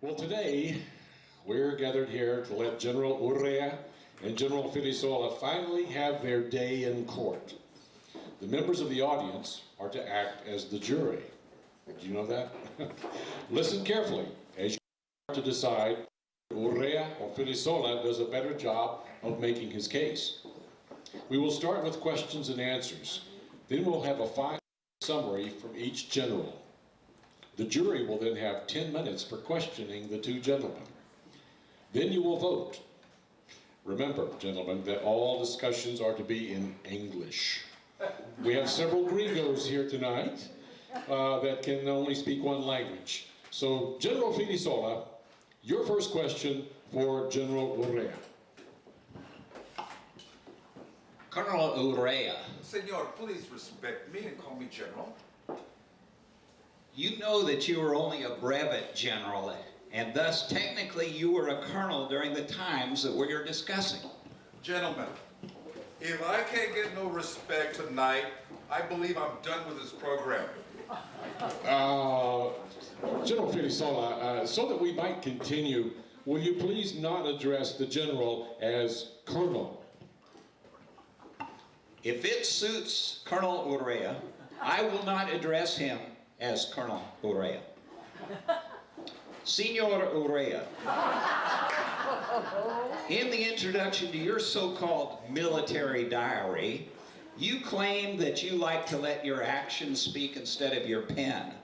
Well, today we're gathered here to let General Urea and General Filisola finally have their day in court. The members of the audience are to act as the jury. Did you know that? Listen carefully as you are to decide if Urea or Filisola does a better job of making his case. We will start with questions and answers. Then we'll have a 5-minute summary from each general. The jury will then have 10 minutes for questioning the two gentlemen. Then you will vote. Remember, gentlemen, that all discussions are to be in English. We have several gringos here tonight that can only speak one language. So, General Filisola, your first question for General Urea. Colonel Urea. Senor, please respect me and call me General. You know that you were only a brevet general, and thus technically you were a colonel during the times that we're discussing. Gentlemen, if I can't get no respect tonight, I believe I'm done with this program. General Filisola, so that we might continue, will you please not address the general as Colonel? If it suits Colonel Urea, I will not address him as Colonel Urea. Senor Urea, in the introduction to your so-called military diary, you claim that you like to let your actions speak instead of your pen.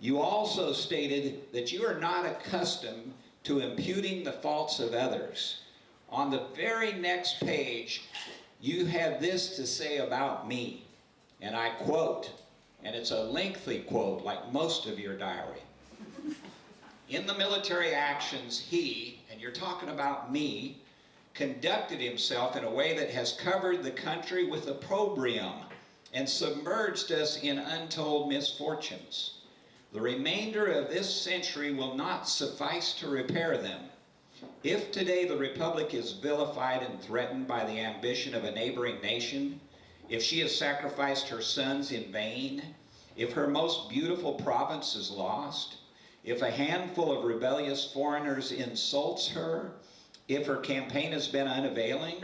You also stated that you are not accustomed to imputing the faults of others. On the very next page, you have this to say about me, and I quote, and it's a lengthy quote like most of your diary. In the military actions, he, and you're talking about me, conducted himself in a way that has covered the country with opprobrium and submerged us in untold misfortunes. The remainder of this century will not suffice to repair them. If today the Republic is vilified and threatened by the ambition of a neighboring nation, if she has sacrificed her sons in vain, if her most beautiful province is lost, if a handful of rebellious foreigners insults her, if her campaign has been unavailing,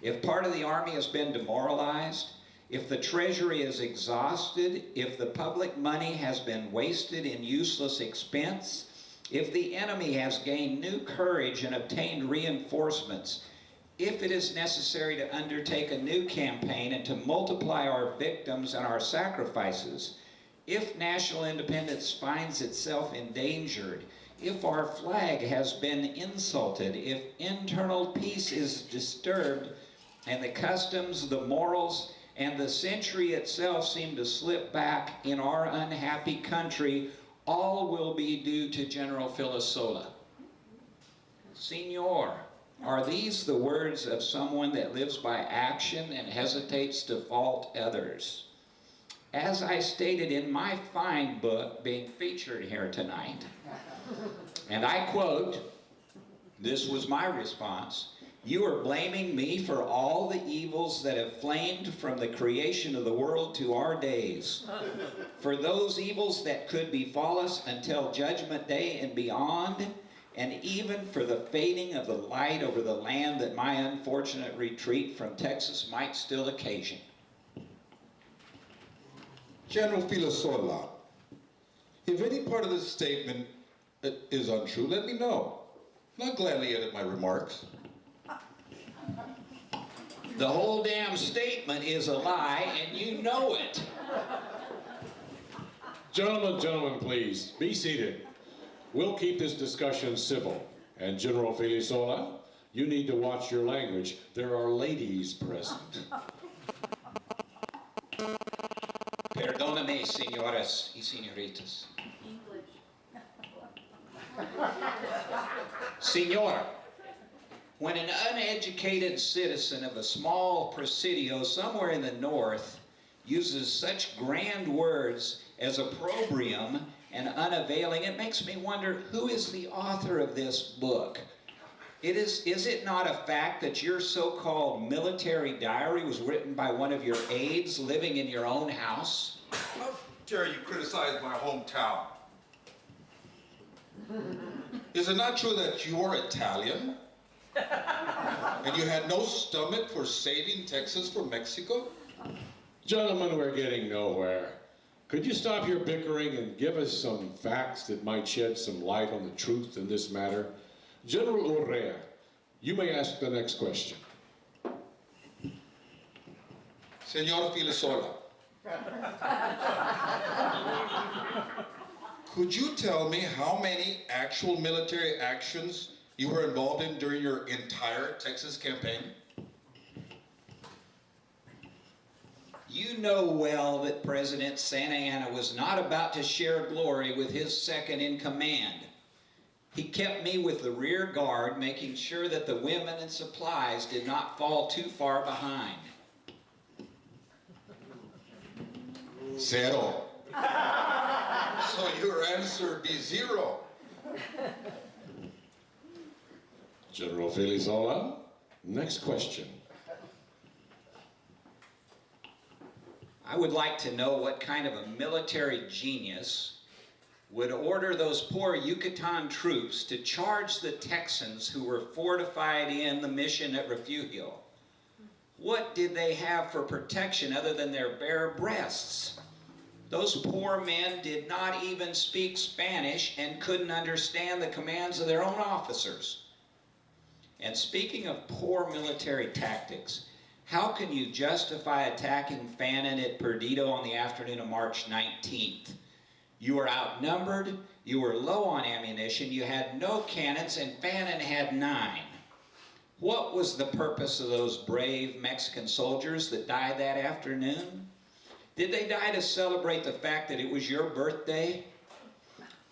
if part of the army has been demoralized, if the treasury is exhausted, if the public money has been wasted in useless expense, if the enemy has gained new courage and obtained reinforcements, if it is necessary to undertake a new campaign and to multiply our victims and our sacrifices, if national independence finds itself endangered, if our flag has been insulted, if internal peace is disturbed, and the customs, the morals, and the century itself seem to slip back in our unhappy country, all will be due to General Filisola. Senor, are these the words of someone that lives by action and hesitates to fault others? As I stated in my fine book being featured here tonight, and I quote, this was my response, "You are blaming me for all the evils that have flamed from the creation of the world to our days, for those evils that could befall us until Judgment Day and beyond, and even for the fading of the light over the land that my unfortunate retreat from Texas might still occasion." General Filisola, if any part of this statement is untrue, let me know. I'll gladly edit my remarks. The whole damn statement is a lie, and you know it. Gentlemen, please, be seated. We'll keep this discussion civil. And General Filisola, you need to watch your language. There are ladies present. Perdóname, señoras y señoritas. English. Senor, when an uneducated citizen of a small presidio somewhere in the north uses such grand words as opprobrium and unavailing, it makes me wonder, who is the author of this book? Is it not a fact that your so-called military diary was written by one of your aides living in your own house? How dare you criticize my hometown? Is it not true that you are Italian? And you had no stomach for saving Texas from Mexico? Gentlemen, we're getting nowhere. Could you stop your bickering and give us some facts that might shed some light on the truth in this matter? General Urea, you may ask the next question. Senor Filisola, could you tell me how many actual military actions you were involved in during your entire Texas campaign? You know well that President Santa Anna was not about to share glory with his second in command. He kept me with the rear guard, making sure that the women and supplies did not fall too far behind. Zero. So your answer would be zero. General Filisola, next question. I would like to know what kind of a military genius would order those poor Yucatan troops to charge the Texans who were fortified in the mission at Refugio. What did they have for protection other than their bare breasts? Those poor men did not even speak Spanish and couldn't understand the commands of their own officers. And speaking of poor military tactics, how can you justify attacking Fannin at Perdido on the afternoon of March 19th? You were outnumbered, you were low on ammunition, you had no cannons, and Fannin had 9. What was the purpose of those brave Mexican soldiers that died that afternoon? Did they die to celebrate the fact that it was your birthday?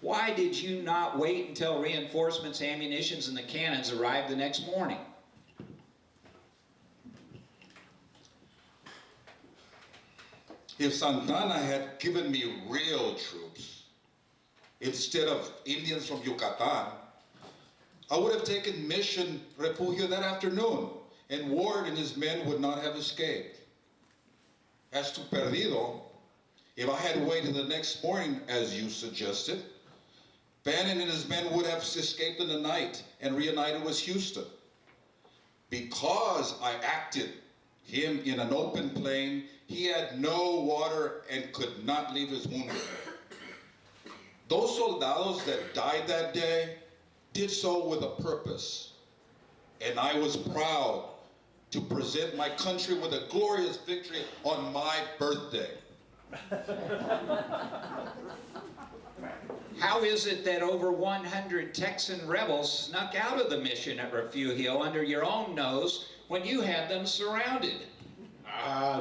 Why did you not wait until reinforcements, ammunitions, and the cannons arrived the next morning? If Santana had given me real troops, instead of Indians from Yucatan, I would have taken Mission Refugio that afternoon, and Ward and his men would not have escaped. As to Perdido, if I had waited the next morning, as you suggested, Fannin and his men would have escaped in the night and reunited with Houston. Because I acted him in an open plain, he had no water and could not leave his wounded. Those soldados that died that day did so with a purpose. And I was proud to present my country with a glorious victory on my birthday. How is it that over 100 Texan rebels snuck out of the mission at Refugio under your own nose when you had them surrounded?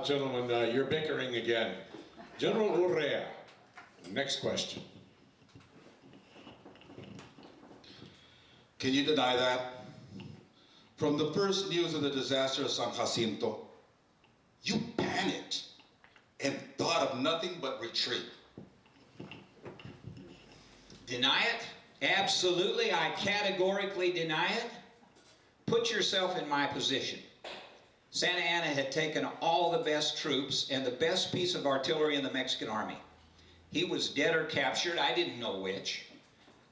Gentlemen, you're bickering again. General Urea, next question. Can you deny that? From the first news of the disaster of San Jacinto, you panicked and thought of nothing but retreat. Deny it? Absolutely, I categorically deny it. Put yourself in my position. Santa Anna had taken all the best troops and the best piece of artillery in the Mexican army. He was dead or captured, I didn't know which.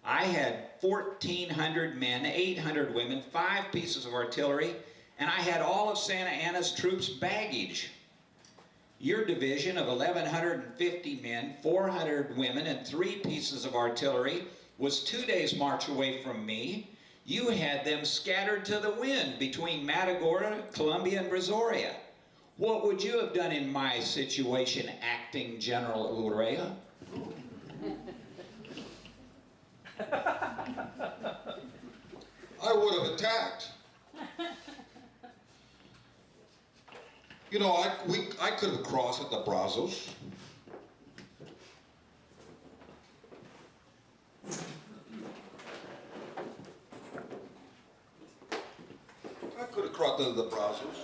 I had 1,400 men, 800 women, 5 pieces of artillery, and I had all of Santa Anna's troops' baggage. Your division of 1,150 men, 400 women, and 3 pieces of artillery was 2 days' march away from me. You had them scattered to the wind between Matagorda, Columbia, and Brazoria. What would you have done in my situation, acting General Urea? I would have attacked. You know, I could have crossed at the Brazos. I could have crossed at the Brazos.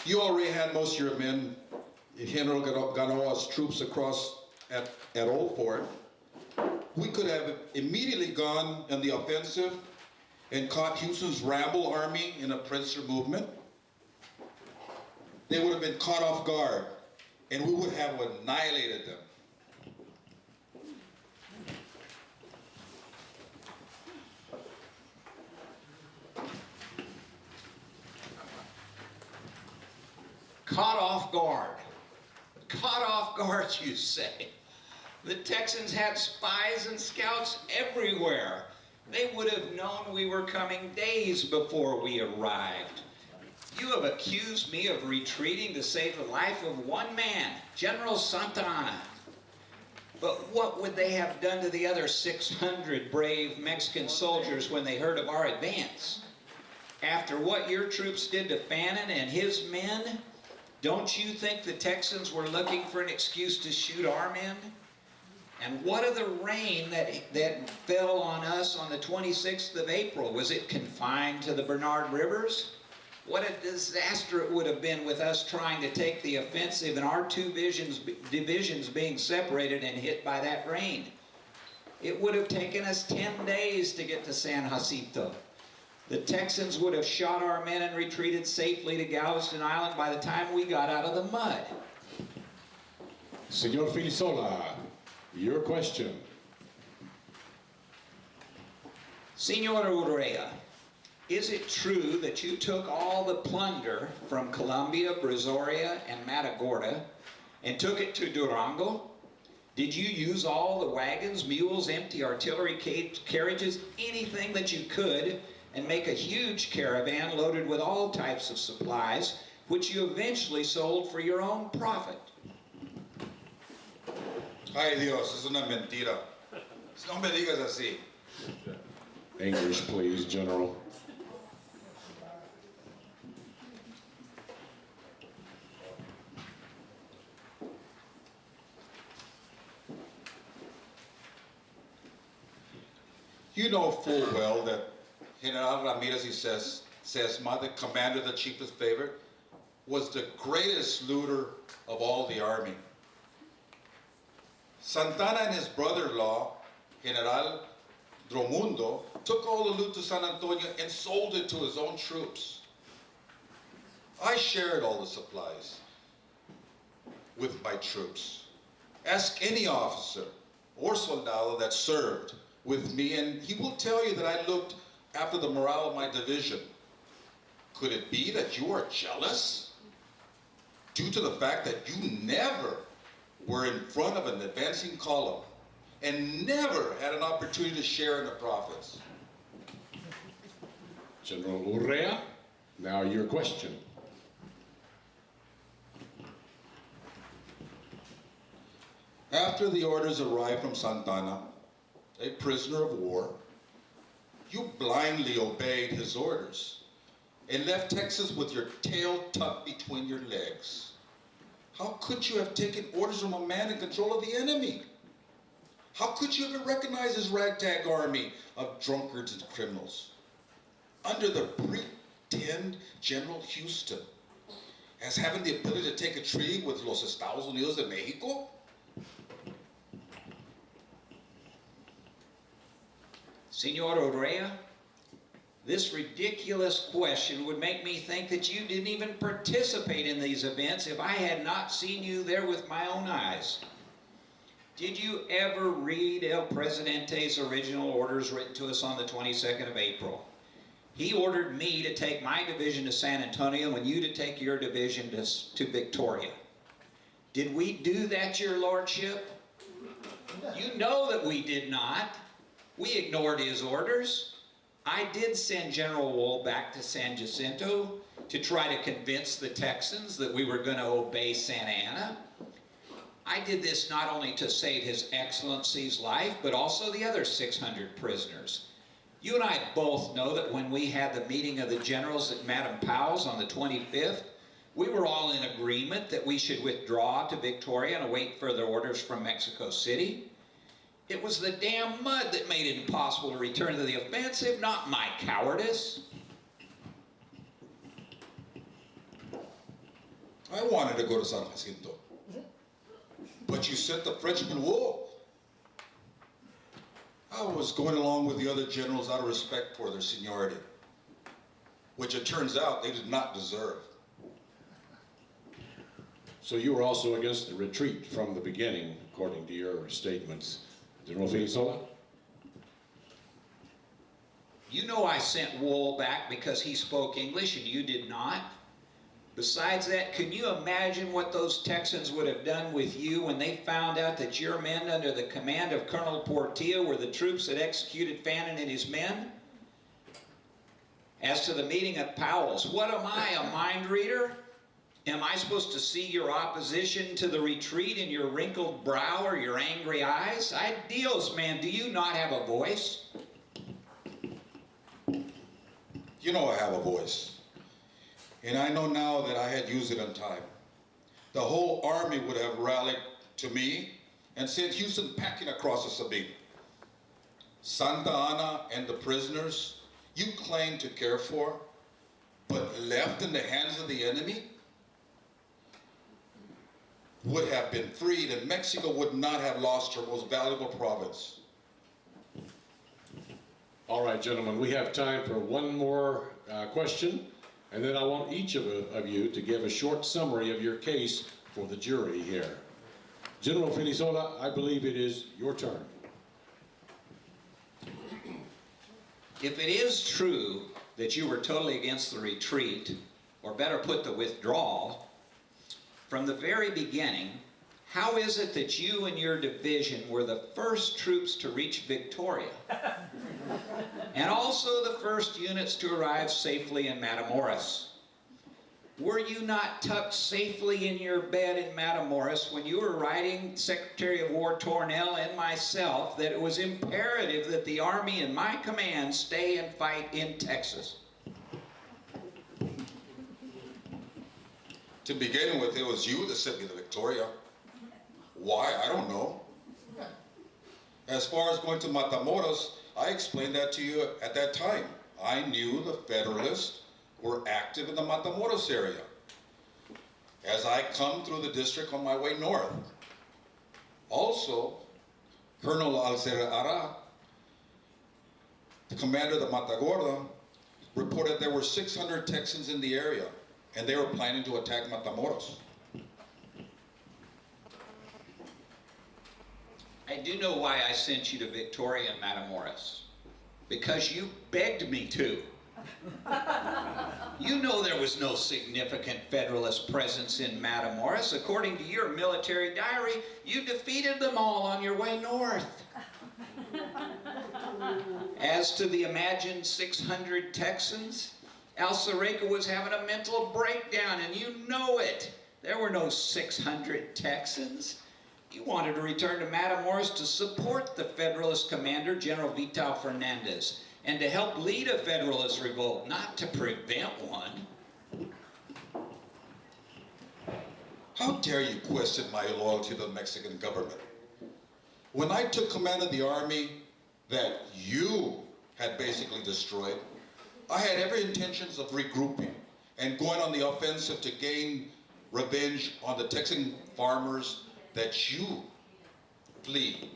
You already had most of your men, General Ganoa's troops across at Old Fort. We could have immediately gone on the offensive and caught Houston's Ramble army in a pincer movement. They would have been caught off guard and we would have annihilated them. Caught off guard. Caught off guard, you say. The Texans had spies and scouts everywhere. They would have known we were coming days before we arrived. You have accused me of retreating to save the life of one man, General Santa Anna. But what would they have done to the other 600 brave Mexican soldiers when they heard of our advance? After what your troops did to Fannin and his men, don't you think the Texans were looking for an excuse to shoot our men? And what of the rain that fell on us on the 26th of April? Was it confined to the Bernard Rivers? What a disaster it would have been with us trying to take the offensive and our two divisions being separated and hit by that rain. It would have taken us 10 days to get to San Jacinto. The Texans would have shot our men and retreated safely to Galveston Island by the time we got out of the mud. Senor Filisola, your question. Senor Urea, is it true that you took all the plunder from Colombia, Brazoria, and Matagorda and took it to Durango? Did you use all the wagons, mules, empty artillery carriages, anything that you could, and make a huge caravan loaded with all types of supplies, which you eventually sold for your own profit? Ay Dios, es una mentira. No me digas así. English, please, General. You know full well that General Ramirez, he says, the commander, the chiefest favorite, was the greatest looter of all the army. Santana and his brother-in-law, General Dromundo, took all the loot to San Antonio and sold it to his own troops. I shared all the supplies with my troops. Ask any officer or soldado that served with me, and he will tell you that I looked after the morale of my division. Could it be that you are jealous due to the fact that you never were in front of an advancing column and never had an opportunity to share in the profits? General Urea, now your question. After the orders arrived from Santana, a prisoner of war, you blindly obeyed his orders and left Texas with your tail tucked between your legs. How could you have taken orders from a man in control of the enemy? How could you ever recognize his ragtag army of drunkards and criminals under the pretend General Houston as having the ability to take a treaty with los Estados Unidos de Mexico? Senor Urea, this ridiculous question would make me think that you didn't even participate in these events if I had not seen you there with my own eyes. Did you ever read El Presidente's original orders written to us on the 22nd of April? He ordered me to take my division to San Antonio and you to take your division to Victoria. Did we do that, your lordship? You know that we did not. We ignored his orders. I did send General Wool back to San Jacinto to try to convince the Texans that we were going to obey Santa Anna. I did this not only to save His Excellency's life, but also the other 600 prisoners. You and I both know that when we had the meeting of the generals at Madame Powell's on the 25th, we were all in agreement that we should withdraw to Victoria and await further orders from Mexico City. It was the damn mud that made it impossible to return to the offensive, not my cowardice. I wanted to go to San Jacinto, but you sent the Frenchman Wool. I was going along with the other generals out of respect for their seniority, which it turns out they did not deserve. So you were also against the retreat from the beginning, according to your statements. General Filisola? You know I sent Wool back because he spoke English and you did not. Besides that, can you imagine what those Texans would have done with you when they found out that your men under the command of Colonel Portillo were the troops that executed Fannin and his men? As to the meeting at Powell's, what am I, a mind reader? Am I supposed to see your opposition to the retreat in your wrinkled brow or your angry eyes? Ay Dios, man, do you not have a voice? You know I have a voice. And I know now that I had used it on time. The whole army would have rallied to me and sent Houston packing across the Sabine. Santa Ana and the prisoners you claim to care for, but left in the hands of the enemy, would have been freed, and Mexico would not have lost her most valuable province. All right, gentlemen, we have time for one more question, and then I want each of you to give a short summary of your case for the jury here. General Filisola, I believe it is your turn. If it is true that you were totally against the retreat, or better put, the withdrawal, from the very beginning, how is it that you and your division were the first troops to reach Victoria? And also the first units to arrive safely in Matamoros? Were you not tucked safely in your bed in Matamoros when you were writing Secretary of War Tornell and myself that it was imperative that the army in my command stay and fight in Texas? To begin with, it was you that sent me to Victoria. Why? I don't know. As far as going to Matamoros, I explained that to you at that time. I knew the Federalists were active in the Matamoros area as I come through the district on my way north. Also, Colonel Alcerara, the commander of the Matagorda, reported there were 600 Texans in the area, and they were planning to attack Matamoros. I do know why I sent you to Victoria and Matamoros. Because you begged me to. You know there was no significant Federalist presence in Matamoros. According to your military diary, you defeated them all on your way north. As to the imagined 600 Texans, Alcerega was having a mental breakdown, and you know it. There were no 600 Texans. You wanted to return to Matamoros to support the Federalist commander, General Vital Fernandez, and to help lead a Federalist revolt, not to prevent one. How dare you question my loyalty to the Mexican government? When I took command of the army that you had basically destroyed, I had every intentions of regrouping and going on the offensive to gain revenge on the Texan farmers that you flee.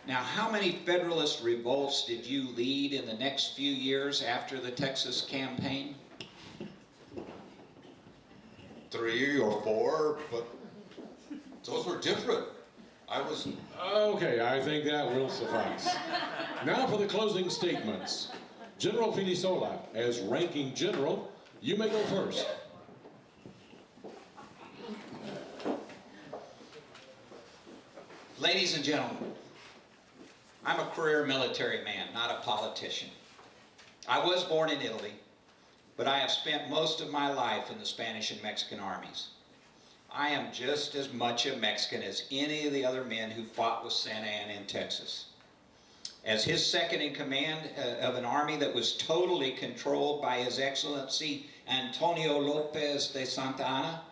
Now, how many Federalist revolts did you lead in the next few years after the Texas campaign? 3 or 4, but those were different. Okay, I think that will suffice. Now for the closing statements. General Filisola, as ranking general, you may go first. Ladies and gentlemen, I'm a career military man, not a politician. I was born in Italy, but I have spent most of my life in the Spanish and Mexican armies. I am just as much a Mexican as any of the other men who fought with Santa Anna in Texas. As his second in command of an army that was totally controlled by His Excellency Antonio Lopez de Santa Anna,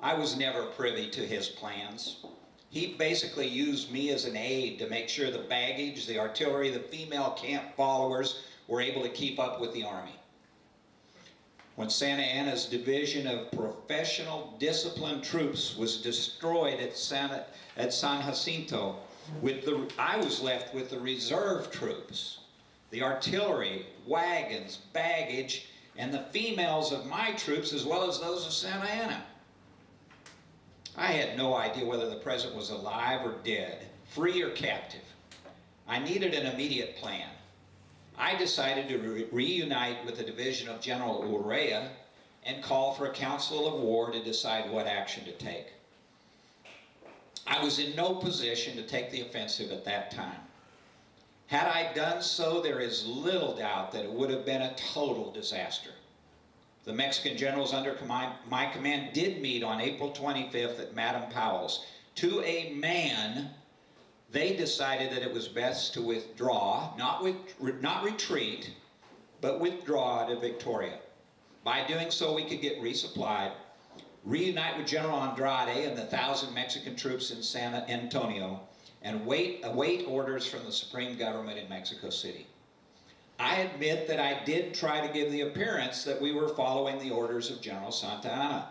I was never privy to his plans. He basically used me as an aide to make sure the baggage, the artillery, the female camp followers were able to keep up with the army. When Santa Anna's division of professional, disciplined troops was destroyed at San Jacinto, I was left with the reserve troops, the artillery, wagons, baggage, and the females of my troops as well as those of Santa Anna. I had no idea whether the president was alive or dead, free or captive. I needed an immediate plan. I decided to reunite with the division of General Urea and call for a council of war to decide what action to take. I was in no position to take the offensive at that time. Had I done so, there is little doubt that it would have been a total disaster. The Mexican generals under my command did meet on April 25th at Madame Powell's. To a man, they decided that it was best to withdraw, not retreat, but withdraw to Victoria. By doing so, we could get resupplied, reunite with General Andrade and the 1,000 Mexican troops in San Antonio, and await orders from the Supreme Government in Mexico City. I admit that I did try to give the appearance that we were following the orders of General Santa Anna.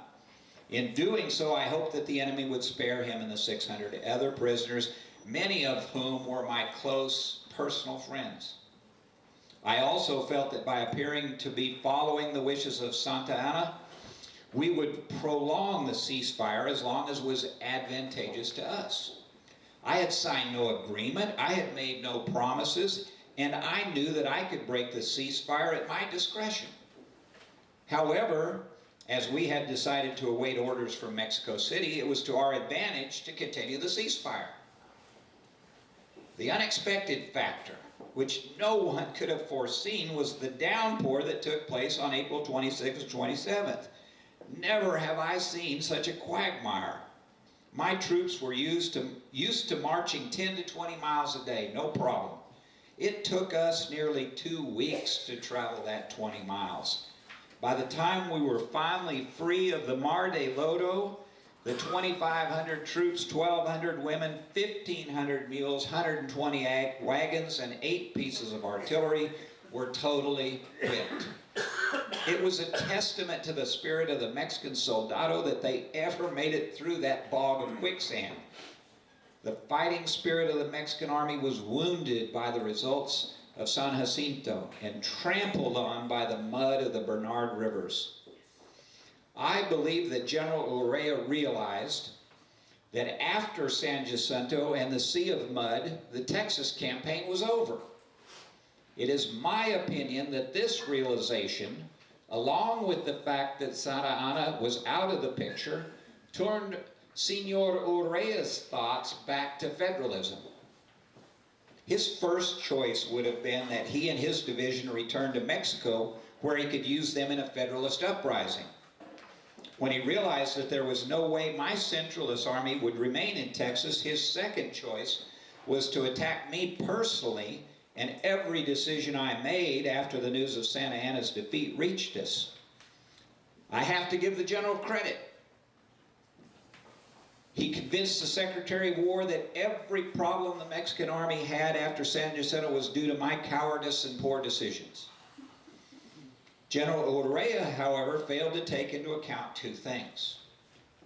In doing so, I hoped that the enemy would spare him and the 600 other prisoners, many of whom were my close personal friends. I also felt that by appearing to be following the wishes of Santa Anna, we would prolong the ceasefire as long as it was advantageous to us. I had signed no agreement, I had made no promises, and I knew that I could break the ceasefire at my discretion. However, as we had decided to await orders from Mexico City, it was to our advantage to continue the ceasefire. The unexpected factor, which no one could have foreseen, was the downpour that took place on April 26th and 27th. Never have I seen such a quagmire. My troops were used to marching 10 to 20 miles a day, no problem. It took us nearly 2 weeks to travel that 20 miles. By the time we were finally free of the Mar de Lodo, the 2,500 troops, 1,200 women, 1,500 mules, 120 wagons, and 8 pieces of artillery were totally whipped. It was a testament to the spirit of the Mexican soldado that they ever made it through that bog of quicksand. The fighting spirit of the Mexican army was wounded by the results of San Jacinto and trampled on by the mud of the Bernard rivers. I believe that General Urea realized that after San Jacinto and the Sea of Mud, the Texas campaign was over. It is my opinion that this realization, along with the fact that Santa Anna was out of the picture, turned Senor Urea's thoughts back to federalism. His first choice would have been that he and his division return to Mexico, where he could use them in a federalist uprising. When he realized that there was no way my centralist army would remain in Texas, his second choice was to attack me personally, and every decision I made after the news of Santa Anna's defeat reached us. I have to give the general credit. He convinced the Secretary of War that every problem the Mexican army had after San Jacinto was due to my cowardice and poor decisions. General Urea, however, failed to take into account 2 things.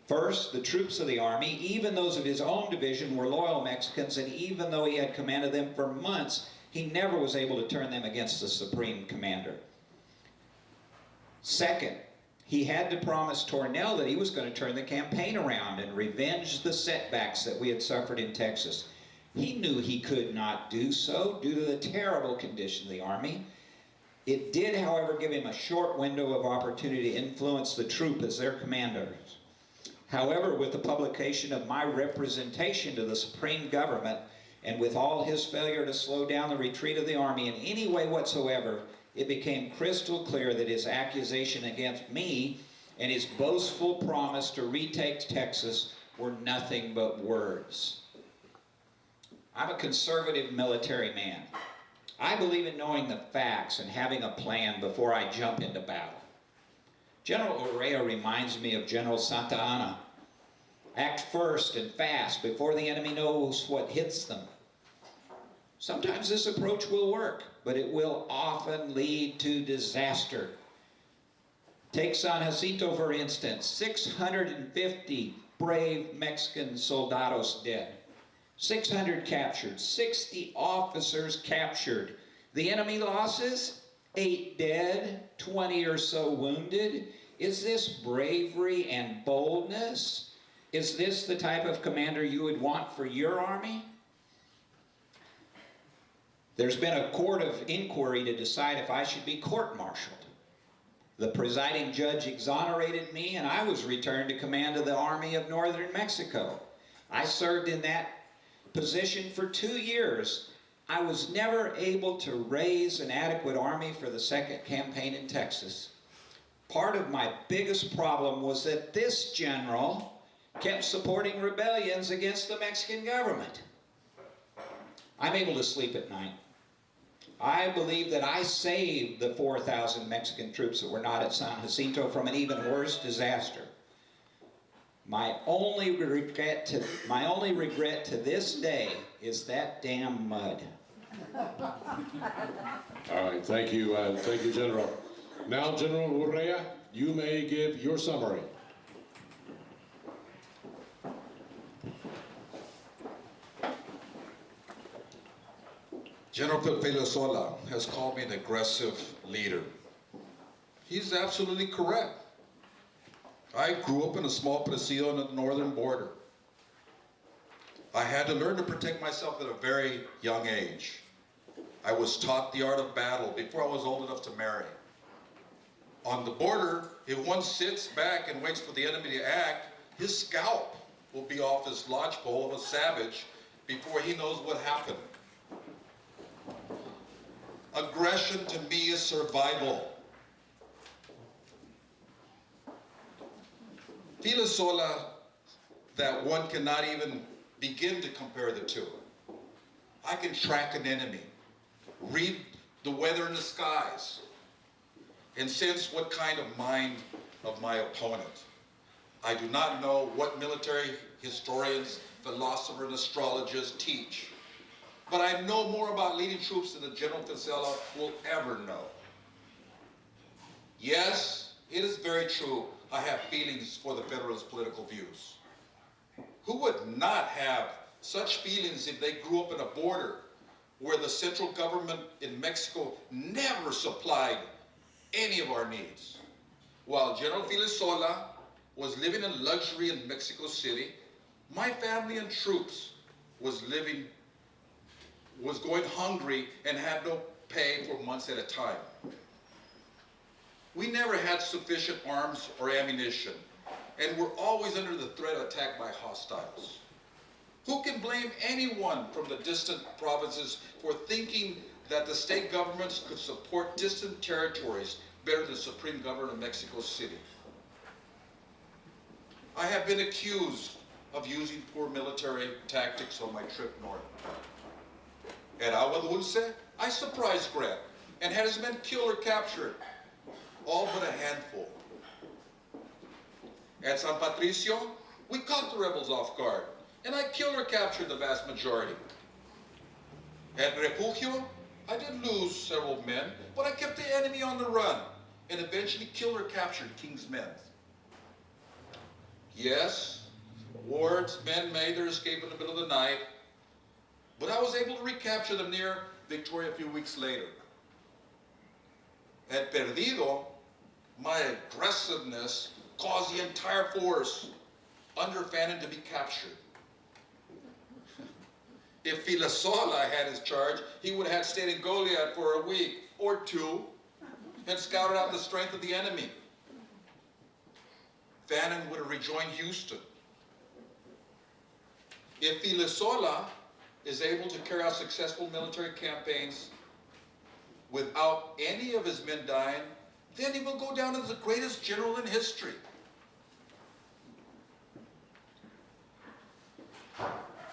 First, the troops of the army, even those of his own division, were loyal Mexicans, and even though he had commanded them for months, he never was able to turn them against the supreme commander. Second, he had to promise Tornell that he was going to turn the campaign around and revenge the setbacks that we had suffered in Texas. He knew he could not do so due to the terrible condition of the army. It did, however, give him a short window of opportunity to influence the troop as their commanders. However, with the publication of my representation to the supreme government, and with all his failure to slow down the retreat of the army in any way whatsoever, it became crystal clear that his accusation against me and his boastful promise to retake Texas were nothing but words. I'm a conservative military man. I believe in knowing the facts and having a plan before I jump into battle. General Urea reminds me of General Santa Anna. Act first and fast before the enemy knows what hits them. Sometimes this approach will work, but it will often lead to disaster. Take San Jacinto, for instance. 650 brave Mexican soldados dead. 600 captured. 60 officers captured. The enemy losses? 8 dead, 20 or so wounded. Is this bravery and boldness? Is this the type of commander you would want for your army? There's been a court of inquiry to decide if I should be court-martialed. The presiding judge exonerated me, and I was returned to command of the Army of Northern Mexico. I served in that position for 2 years. I was never able to raise an adequate army for the second campaign in Texas. Part of my biggest problem was that this general kept supporting rebellions against the Mexican government. I'm able to sleep at night. I believe that I saved the 4,000 Mexican troops that were not at San Jacinto from an even worse disaster. My only regret to this day is that damn mud. All right, thank you, General. Now, General Urea, you may give your summary. General Filisola has called me an aggressive leader. He's absolutely correct. I grew up in a small presidio on the northern border. I had to learn to protect myself at a very young age. I was taught the art of battle before I was old enough to marry. On the border, if one sits back and waits for the enemy to act, his scalp will be off his lodgepole of a savage before he knows what happened. Aggression to me is survival. Filisola, that one cannot even begin to compare the two. I can track an enemy, read the weather in the skies, and sense what kind of mind of my opponent. I do not know what military historians, philosophers, and astrologers teach, but I know more about leading troops than the General Filisola will ever know. Yes, it is very true I have feelings for the Federalist political views. Who would not have such feelings if they grew up in a border where the central government in Mexico never supplied any of our needs? While General Filisola was living in luxury in Mexico City, my family and troops was going hungry and had no pay for months at a time. We never had sufficient arms or ammunition, and were always under the threat of attack by hostiles. Who can blame anyone from the distant provinces for thinking that the state governments could support distant territories better than the Supreme Governor of Mexico City? I have been accused of using poor military tactics on my trip north. At Agua Dulce, I surprised Grant and had his men killed or captured, all but a handful. At San Patricio, we caught the rebels off guard, and I killed or captured the vast majority. At Refugio, I did lose several men, but I kept the enemy on the run, and eventually killed or captured King's men. Yes, Ward's men made their escape in the middle of the night, but I was able to recapture them near Victoria a few weeks later. At Perdido, my aggressiveness caused the entire force under Fannin to be captured. If Filisola had his charge, he would have had stayed in Goliad for a week or two and scouted out the strength of the enemy. Fannin would have rejoined Houston. If Filisola is able to carry out successful military campaigns without any of his men dying, then he will go down as the greatest general in history.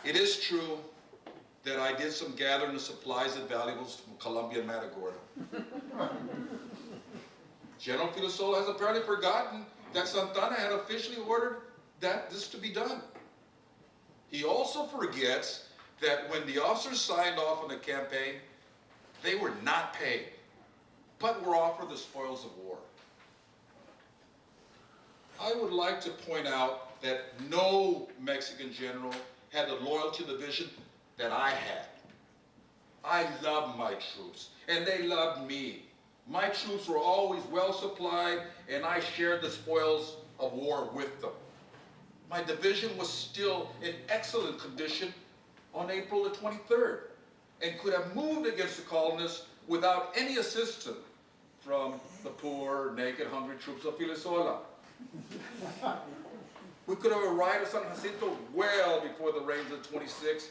It is true that I did some gathering of supplies and valuables from Colombia and Matagorda. General Filisola has apparently forgotten that Santana had officially ordered this to be done. He also forgets that when the officers signed off on the campaign, they were not paid, but were offered the spoils of war. I would like to point out that no Mexican general had the loyalty to the vision that I had. I loved my troops, and they loved me. My troops were always well supplied, and I shared the spoils of war with them. My division was still in excellent condition on April the 23rd, and could have moved against the colonists without any assistance from the poor, naked, hungry troops of Filisola. We could have arrived at San Jacinto well before the rains of 26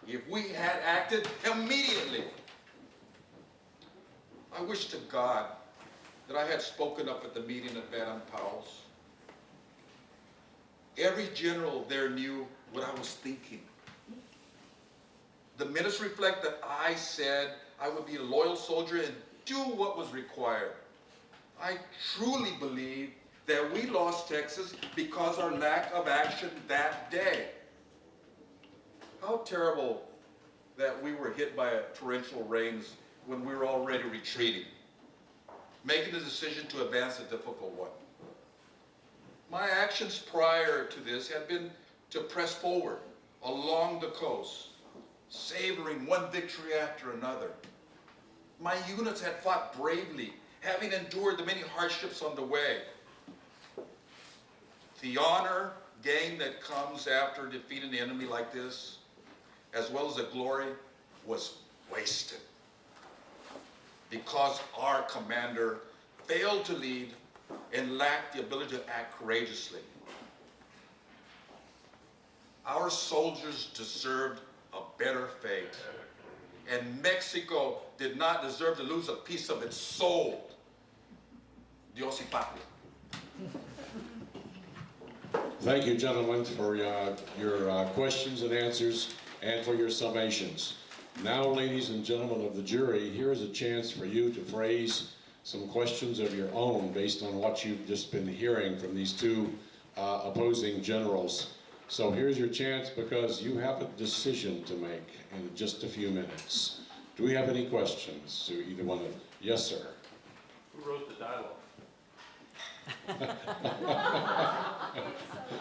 if we had acted immediately. I wish to God that I had spoken up at the meeting at Baden Powell's. Every general there knew what I was thinking. The minutes reflect that I said I would be a loyal soldier and do what was required. I truly believe that we lost Texas because of our lack of action that day. How terrible that we were hit by torrential rains when we were already retreating, making the decision to advance a difficult one. My actions prior to this had been to press forward along the coast, savoring one victory after another. My units had fought bravely, having endured the many hardships on the way. The honor gain that comes after defeating the enemy like this, as well as the glory, was wasted because our commander failed to lead and lacked the ability to act courageously. Our soldiers deserved a better fate, and Mexico did not deserve to lose a piece of its soul. Dios y patria. Thank you, gentlemen, for your questions and answers and for your summations. Now, ladies and gentlemen of the jury, here is a chance for you to phrase some questions of your own based on what you've just been hearing from these two opposing generals. So here's your chance, because you have a decision to make in just a few minutes. Do we have any questions to either one of them? Yes, sir. Who wrote the dialogue?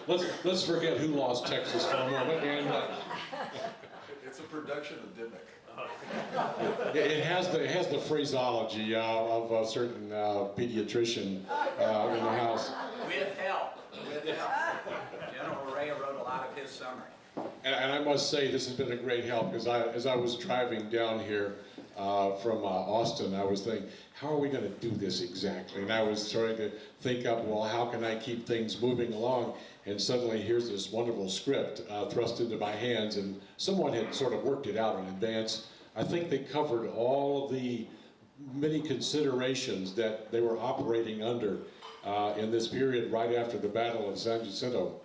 Let's forget who lost Texas for a moment. And, It's a production of Dimmick. it has the phraseology of a certain pediatrician in the house. With help. General Urea wrote a lot of his summary. And I must say, this has been a great help, because as I was driving down here from Austin, I was thinking, how are we going to do this exactly? And I was trying to think up, well, how can I keep things moving along? And suddenly here's this wonderful script thrust into my hands, and someone had sort of worked it out in advance. I think they covered all of the many considerations that they were operating under in this period right after the Battle of San Jacinto.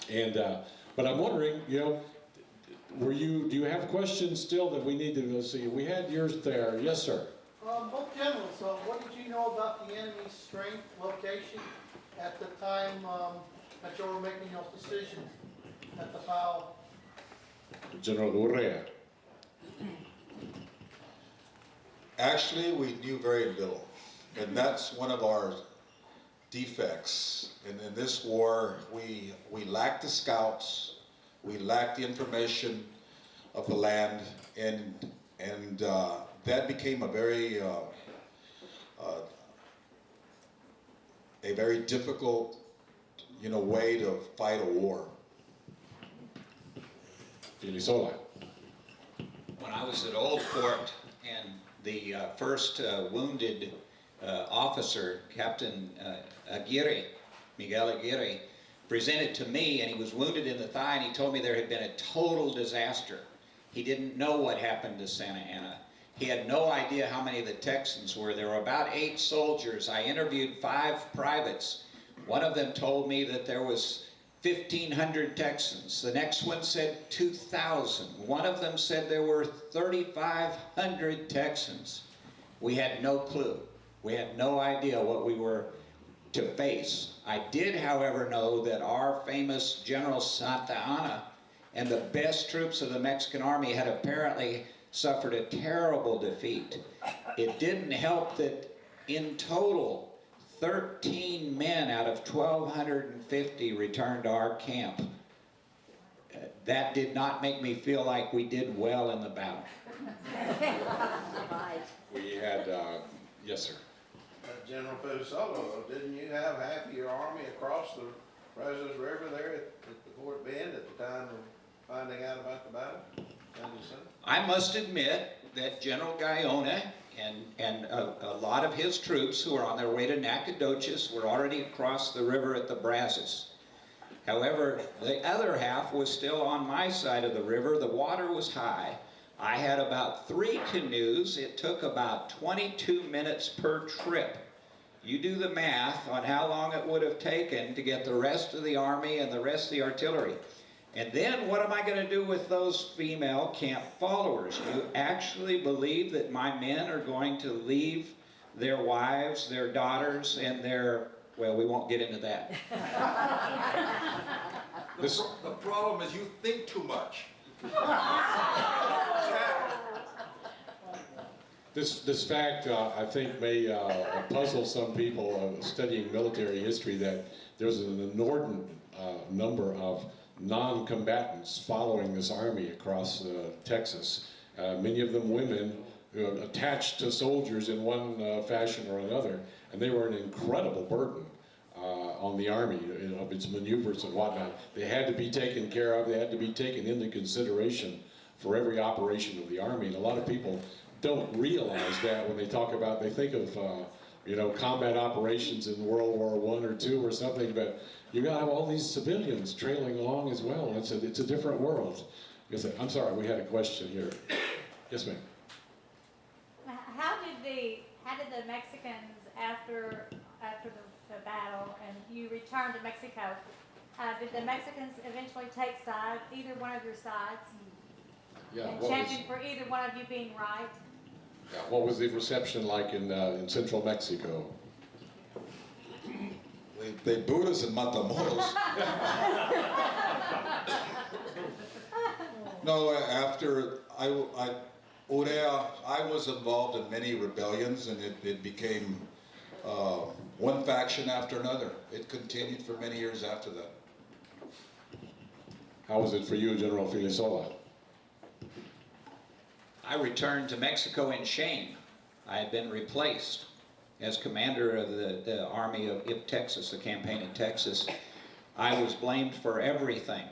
And but I'm wondering, you know, do you have questions still that we need to see? We had yours there. Yes, sir. Both generals, what did you know about the enemy's strength, location, at the time that you were making your decision at the Powell? General Urea. Actually, we knew very little, and that's one of our defects. And in this war, we lacked the scouts, we lacked the information of the land, and that became a very difficult, way to fight a war. Filisola. When I was at Old Fort, and the first wounded officer, Captain Miguel Aguirre, presented to me, and he was wounded in the thigh, and he told me there had been a total disaster. He didn't know what happened to Santa Ana. He had no idea how many of the Texans were. There were about 8 soldiers. I interviewed 5 privates. One of them told me that there was 1,500 Texans. The next one said 2,000. One of them said there were 3,500 Texans. We had no clue. We had no idea what we were to face. I did, however, know that our famous General Santa Anna and the best troops of the Mexican army had apparently suffered a terrible defeat. It didn't help that in total, 13 men out of 1,250 returned to our camp. That did not make me feel like we did well in the battle. We had, yes, sir. General Filisola, didn't you have half of your army across the Brazos River there at the Fort Bend at the time of finding out about the battle? I must admit that General Guyona and a lot of his troops who were on their way to Nacogdoches were already across the river at the Brazos. However, the other half was still on my side of the river. The water was high. I had about 3 canoes. It took about 22 minutes per trip. You do the math on how long it would have taken to get the rest of the army and the rest of the artillery. And then what am I going to do with those female camp followers? Do you actually believe that my men are going to leave their wives, their daughters, and their... Well, we won't get into that. The problem is you think too much. This fact, I think, may puzzle some people studying military history, that there's an inordinate number of non-combatants following this army across Texas. Many of them women who are attached to soldiers in one fashion or another, and they were an incredible burden on the army of its maneuvers and whatnot. They had to be taken care of. They had to be taken into consideration for every operation of the army. And a lot of people don't realize that when they talk about, they think of you know, combat operations in World War I or II or something, but you got to have all these civilians trailing along as well. It's a different world. Yes, I'm sorry, we had a question here. Yes, ma'am. How did the Mexicans, after the battle and you returned to Mexico, did the Mexicans eventually take sides, either one of your sides, Yeah, and champion for either one of you being right? Yeah, what was the reception like in central Mexico? They booed us in Matamoros. No, after Urea, I was involved in many rebellions, and it became one faction after another. It continued for many years after that. How was it for you, General Filisola? I returned to Mexico in shame. I had been replaced as commander of the Army of Texas, the campaign in Texas. I was blamed for everything.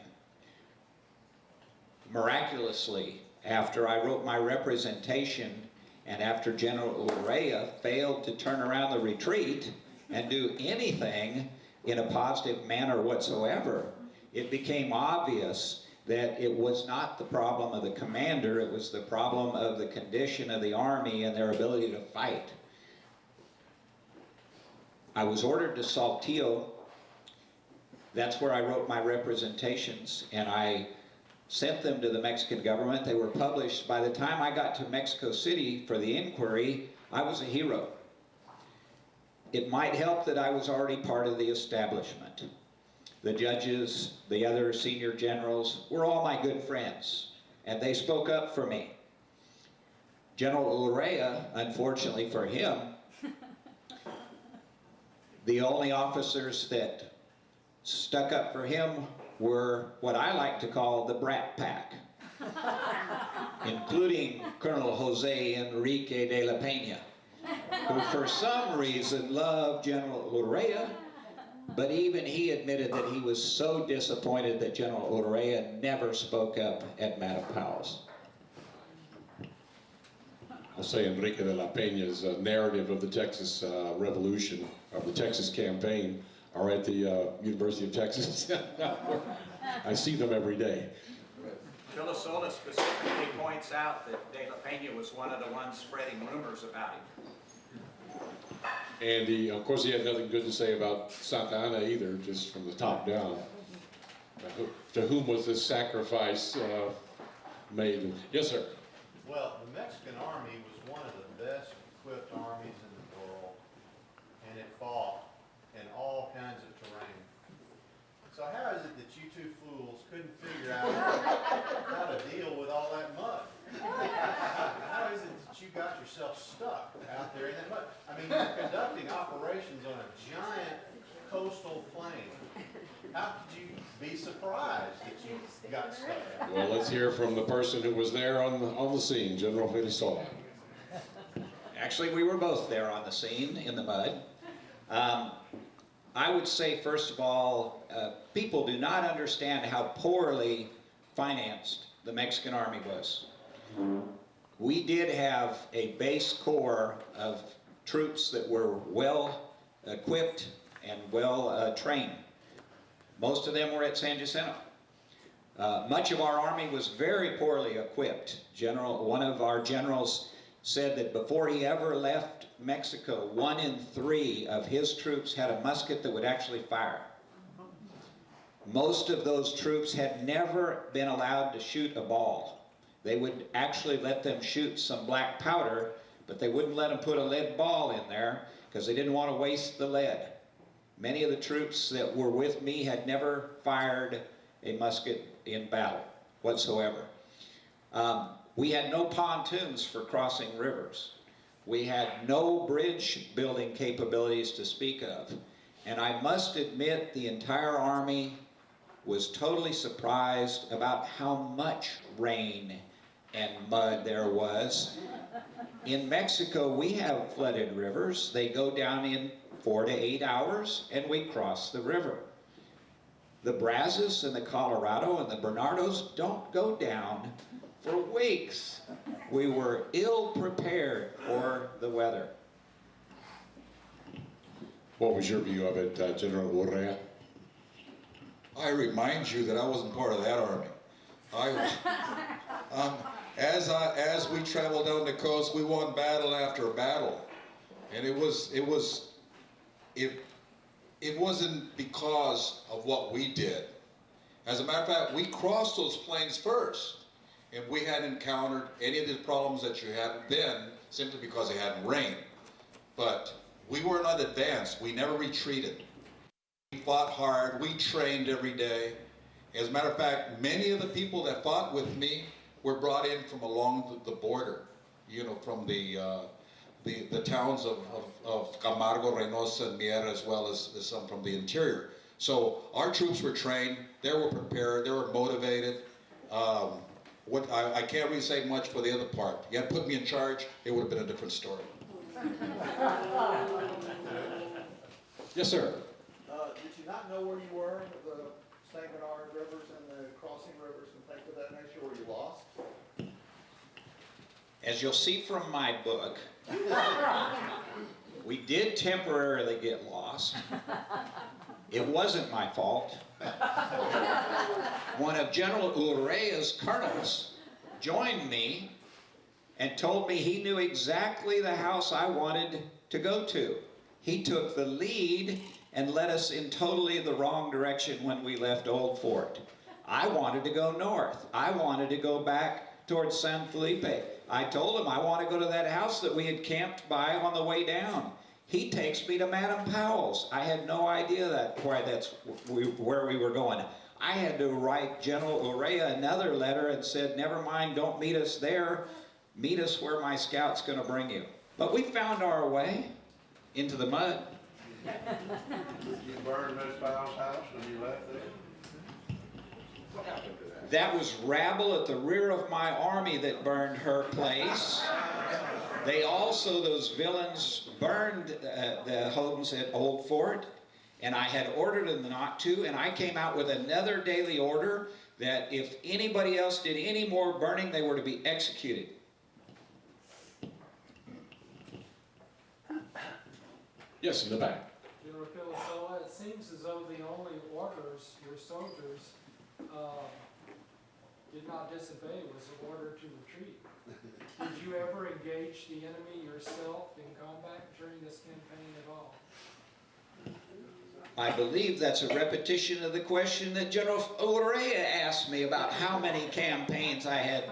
Miraculously, after I wrote my representation and after General Urea failed to turn around the retreat and do anything in a positive manner whatsoever, it became obvious that it was not the problem of the commander, it was the problem of the condition of the army and their ability to fight. I was ordered to Saltillo. That's where I wrote my representations, and I sent them to the Mexican government. They were published. By the time I got to Mexico City for the inquiry, I was a hero. It might help that I was already part of the establishment. The judges, the other senior generals, were all my good friends, and they spoke up for me. General Urea, unfortunately for him, the only officers that stuck up for him were what I like to call the brat pack, including Colonel Jose Enrique de la Peña, who for some reason loved General Urea, but even he admitted that he was so disappointed that General Urea never spoke up at Matapaus. Jose Enrique de la Peña's narrative of the Texas Revolution, of the Texas campaign, are at the University of Texas. I see them every day. Filisola specifically points out that De La Peña was one of the ones spreading rumors about him. And of course, he had nothing good to say about Santa Anna either, just from the top down. To whom was this sacrifice made? Yes, sir. Well, the Mexican army was one of the best equipped armies in the world, and it fought in all kinds of terrain. So how is it that you two fools couldn't figure out how to deal with all that mud? How is it that you got yourself stuck out there in that mud? I mean, you're conducting operations on a giant coastal plain. How could you be surprised that you got stuck out there? Well, let's hear from the person who was there on the scene, General Filisola. Actually, we were both there on the scene in the mud. I would say, first of all, people do not understand how poorly financed the Mexican army was. We did have a base corps of troops that were well equipped and well trained. Most of them were at San Jacinto. Much of our army was very poorly equipped. One of our generals said that before he ever left Mexico, 1 in 3 of his troops had a musket that would actually fire. Most of those troops had never been allowed to shoot a ball. They would actually let them shoot some black powder, but they wouldn't let them put a lead ball in there because they didn't want to waste the lead. Many of the troops that were with me had never fired a musket in battle whatsoever. We had no pontoons for crossing rivers. We had no bridge building capabilities to speak of. And I must admit the entire army was totally surprised about how much rain and mud there was. In Mexico, we have flooded rivers. They go down in 4 to 8 hours, and we cross the river. The Brazos and the Colorado and the Bernardos don't go down for weeks. We were ill prepared for the weather. What was your view of it, General Urea? I remind you that I wasn't part of that army. As we traveled down the coast, we won battle after battle, and it wasn't because of what we did. As a matter of fact, we crossed those plains first, and we hadn't encountered any of the problems that you had then simply because it hadn't rained. But we were not advanced. We never retreated. We fought hard. We trained every day. As a matter of fact, many of the people that fought with me were brought in from along the border, you know, from the towns of Camargo, Reynosa, and Miera, as well as some from the interior. So our troops were trained, they were prepared, they were motivated. I can't really say much for the other part. You had put me in charge, it would have been a different story. Yes, sir. Did you not know where you were, the St. Bernard rivers and the crossing rivers and things of that nature? Were you lost? As you'll see from my book, we did temporarily get lost. It wasn't my fault. One of General Urea's colonels joined me and told me he knew exactly the house I wanted to go to. He took the lead and led us in totally the wrong direction when we left Old Fort. I wanted to go north. I wanted to go back towards San Felipe. I told him I want to go to that house that we had camped by on the way down. He takes me to Madam Powell's. I had no idea that's where we were going. I had to write General Urea another letter and said, never mind, don't meet us there. Meet us where my scout's going to bring you. But we found our way into the mud. You burned Miss Powell's house when you left there? What happened to that? That was rabble at the rear of my army that burned her place. They also, those villains, burned the homes at Old Fort, and I had ordered them not to, and I came out with another daily order that if anybody else did any more burning, they were to be executed. Yes, in the back. General Filisola, it seems as though the only orders your soldiers did not disobey was the order to retreat. Did you ever engage the enemy yourself in combat during this campaign at all? I believe that's a repetition of the question that General Urea asked me about how many campaigns I had.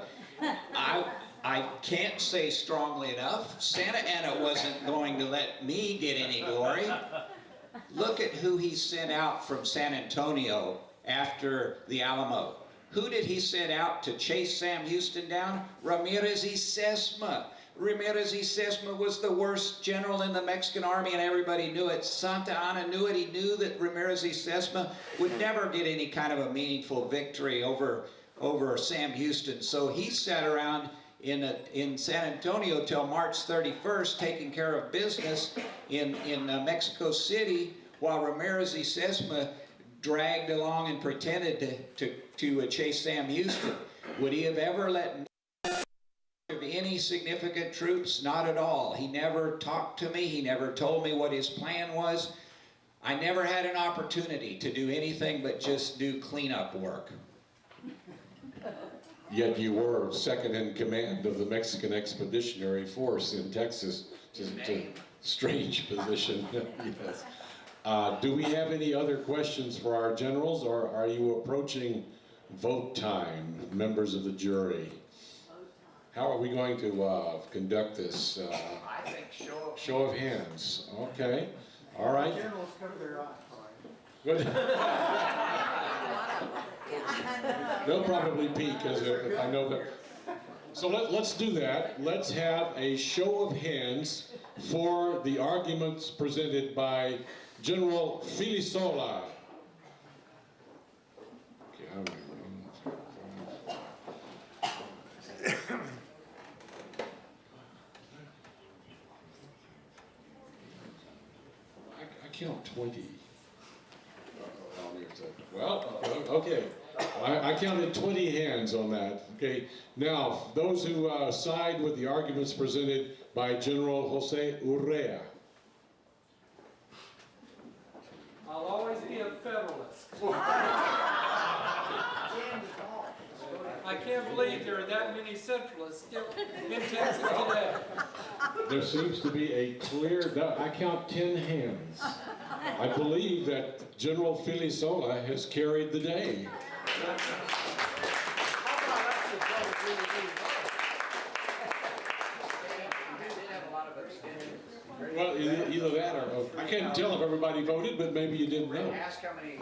I can't say strongly enough. Santa Anna wasn't going to let me get any glory. Look at who he sent out from San Antonio after the Alamo. Who did he send out to chase Sam Houston down? Ramirez y Sesma. Ramirez y Sesma was the worst general in the Mexican army, and everybody knew it. Santa Anna knew it. He knew that Ramirez y Sesma would never get any kind of a meaningful victory over Sam Houston. So he sat around in San Antonio till March 31st, taking care of business in Mexico City, while Ramirez y Sesma dragged along and pretended to chase Sam Houston. Would he have ever let of any significant troops? Not at all. He never talked to me. He never told me what his plan was. I never had an opportunity to do anything but just do cleanup work. Yet you were second in command of the Mexican Expeditionary Force in Texas. Just a strange position. Yes. Do we have any other questions for our generals, or are you approaching vote time, members of the jury? How are we going to conduct this? I think Show of hands. Okay. All right. Generals cover their eyes. Good. They'll probably peek, as I know that. So let's do that. Let's have a show of hands for the arguments presented by General Filisola. I count 20. Well, okay. I counted 20 hands on that. Okay. Now, those who side with the arguments presented by General Jose Urea. I'll always be a federalist. I can't believe there are that many centralists still in Texas today. There seems to be a clear, I count 10 hands. I believe that General Filisola has carried the day. Well, either that or I can't tell if everybody voted, but maybe you didn't know. Ask how many.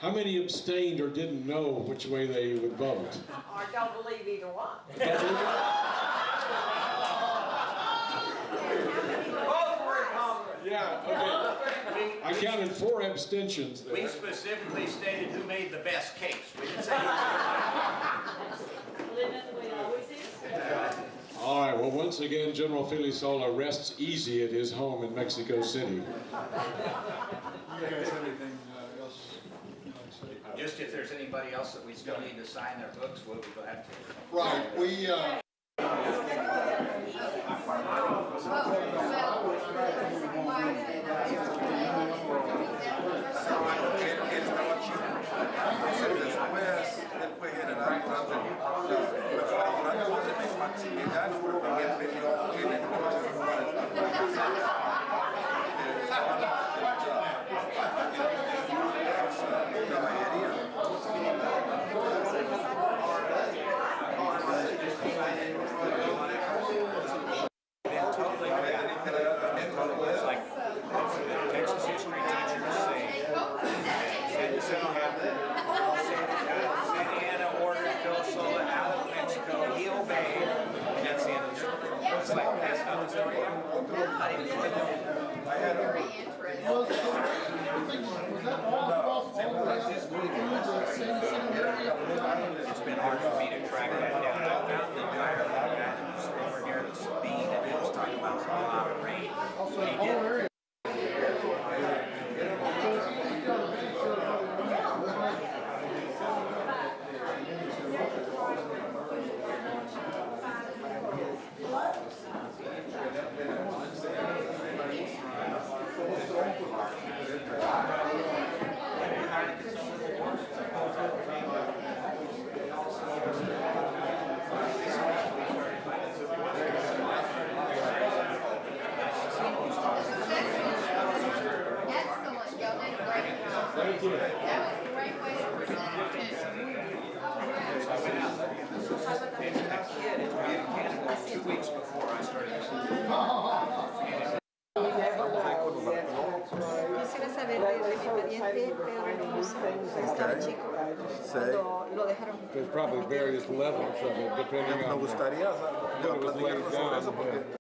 How many abstained or didn't know which way they would vote? Or don't believe either one. Yeah, okay. I counted 4 abstentions there. We specifically stated who made the best case. We didn't say who. Isn't that the way it always is? All right, well, once again, General Filisola rests easy at his home in Mexico City. You guys have anything else you'd like to say? Just if there's anybody else that we still need to sign their books, we'll be glad to. Right, we, It's like Texas history teachers say, Santa Anna ordered Filisola out of Mexico, he obeyed, and that's the end of the story. It's like, that's not the story. Not even close. Was that all across all the way up through the San Diego area? It's been hard for me to track that down. I found the diary guy that was over near the speed and he was talking about a lot of rain. Also, the whole area. That was a great way to present it And a kid had been canceled 2 weeks before I started this. Quisiera saber de mi pariente, pero no sé, estaba chico, cuando lo dejaron. there's probably various levels of it, depending on what it was laid down.